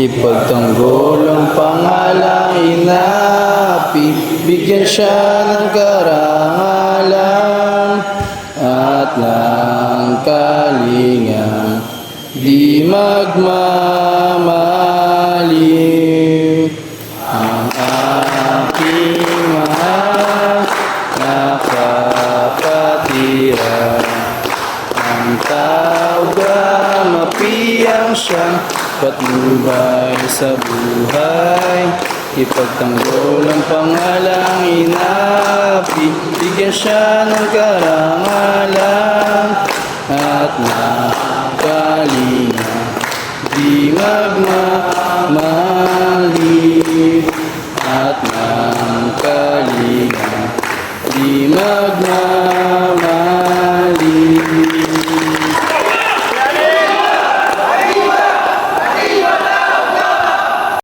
Ipagtanggol ang pangalang inapi, bigyan siya ng karangalan at ng kalinga, di magmamaliw. Ang aking mahal na kapatiran, ang tawag mapiyang siyang patnubay sa buhay. Ipagtanggol ang pangalang inapi, bigyan siya ng karangalan at ng kalinga, di magmamaliw.